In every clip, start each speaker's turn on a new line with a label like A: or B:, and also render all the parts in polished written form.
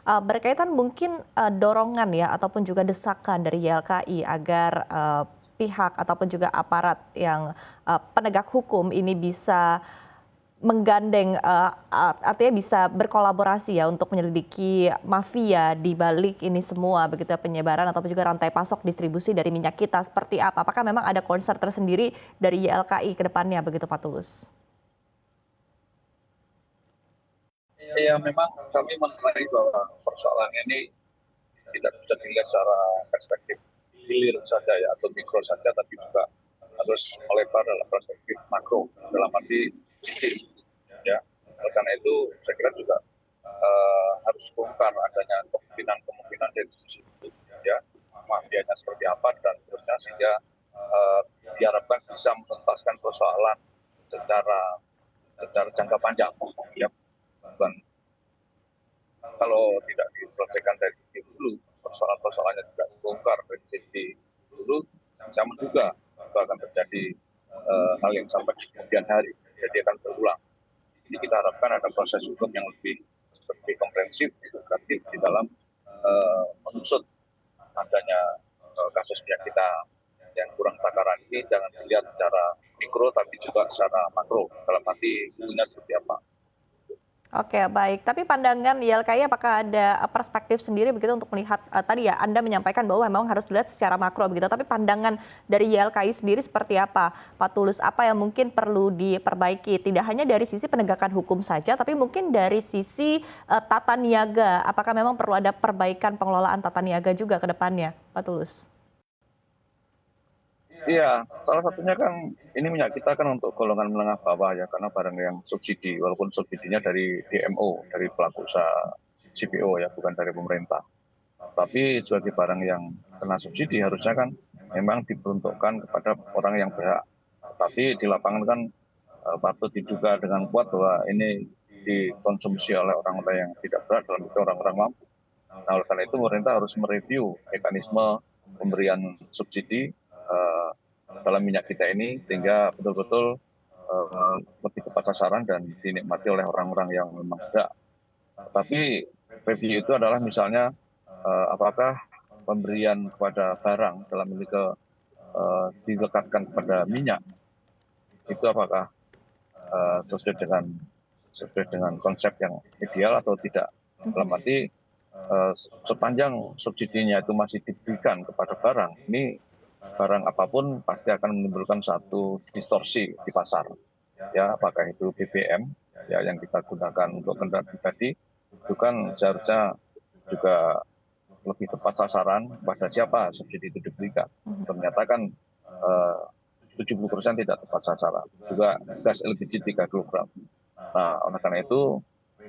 A: Berkaitan mungkin, dorongan ya ataupun juga desakan dari YLKI agar, pihak ataupun juga aparat yang, penegak hukum ini bisa menggandeng, artinya bisa berkolaborasi ya untuk menyelidiki mafia di balik ini semua begitu ya, penyebaran ataupun juga rantai pasok distribusi dari minyak kita seperti apa? Apakah memang ada concern tersendiri dari YLKI ke depannya begitu Pak Tulus?
B: Ya memang kami menilai bahwa persoalan ini tidak bisa dilihat secara perspektif hilir saja ya atau mikro saja, tapi juga harus melebar dalam perspektif makro dalam arti sistem ya. Oleh karena itu saya kira juga harus bongkar adanya kemungkinan dari sisi itu ya, mafianya seperti apa dan terusnya, sehingga diharapkan bisa menuntaskan persoalan secara secara jangka panjang ya, bukan kalau tidak diselesaikan dari sisi hulu, persoalan-persoalannya tidak dibongkar dari sisi hulu, saya menduga akan terjadi hal yang sampai di kemudian hari, jadi akan berulang. Ini kita harapkan ada proses hukum yang lebih komprehensif, edukatif di dalam mengusut adanya kasus minyak kita yang kurang takaran ini. Jangan dilihat secara mikro, tapi juga secara makro, dalam arti hulunya seperti apa.
A: Oke, baik. Tapi pandangan YLKI apakah ada perspektif sendiri begitu untuk melihat, tadi ya Anda menyampaikan bahwa memang harus dilihat secara makro begitu, tapi pandangan dari YLKI sendiri seperti apa, Pak Tulus? Apa yang mungkin perlu diperbaiki? Tidak hanya dari sisi penegakan hukum saja, tapi mungkin dari sisi tata niaga. Apakah memang perlu ada perbaikan pengelolaan tata niaga juga ke depannya, Pak Tulus?
B: Iya, salah satunya kan ini minyak kita kan untuk golongan menengah bawah ya, karena barang yang subsidi, walaupun subsidinya dari DMO, dari pelaku usaha CPO ya, bukan dari pemerintah. Tapi sebagai barang yang kena subsidi harusnya kan memang diperuntukkan kepada orang yang berhak. Tapi di lapangan kan patut diduga dengan kuat bahwa ini dikonsumsi oleh orang-orang yang tidak berhak, dalam itu orang-orang mampu. Nah, oleh karena itu pemerintah harus mereview mekanisme pemberian subsidi dalam minyak kita ini, sehingga betul-betul lebih tepat sasaran dan dinikmati oleh orang-orang yang memang berhak. Tapi review itu adalah misalnya apakah pemberian kepada barang dalam ini dilekatkan kepada minyak, itu apakah sesuai dengan konsep yang ideal atau tidak. Dalam arti sepanjang subsidinya itu masih diberikan kepada barang, ini barang apapun pasti akan menimbulkan satu distorsi di pasar. Ya, apakah itu BBM ya yang kita gunakan untuk kendaraan pribadi, itu kan seharusnya juga lebih tepat sasaran pada siapa subsidi itu diberikan. Ternyata kan 70% tidak tepat sasaran. Juga gas LPG 3 kg. Nah, oleh karena itu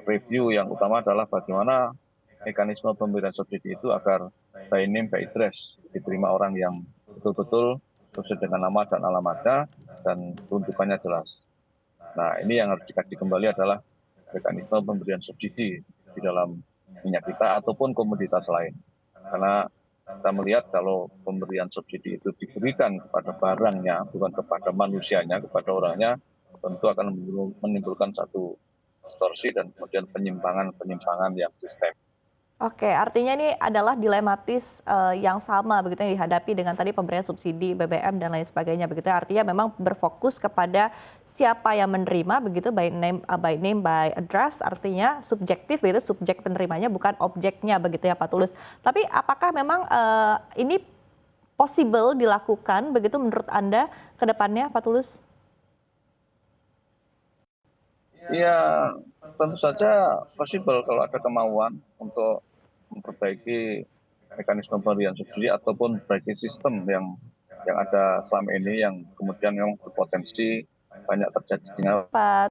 B: review yang utama adalah bagaimana mekanisme pemberian subsidi itu agar by name by address, diterima orang yang betul-betul sesuai dengan nama dan alamatnya dan peruntukannya jelas. Nah, ini yang harus dikaji kembali adalah mekanisme pemberian subsidi di dalam minyak kita ataupun komoditas lain. Karena kita melihat kalau pemberian subsidi itu diberikan kepada barangnya, bukan kepada manusianya, kepada orangnya, tentu akan menimbulkan satu distorsi dan kemudian penyimpangan yang sistem.
A: Oke, artinya ini adalah dilematis, yang sama begitu yang dihadapi dengan tadi pemberian subsidi BBM dan lain sebagainya begitu ya. Artinya memang berfokus kepada siapa yang menerima begitu, by name by address, artinya subjektif begitu, subjek penerimanya bukan objeknya begitu ya Pak Tulus. Tapi apakah memang, ini possible dilakukan begitu menurut Anda ke depannya Pak Tulus?
B: Ya, tentu saja possible kalau ada kemauan untuk memperbaiki mekanisme pemberian subsidi ataupun memperbaiki sistem yang ada selama ini, yang kemudian memang berpotensi banyak terjadinya
A: Pak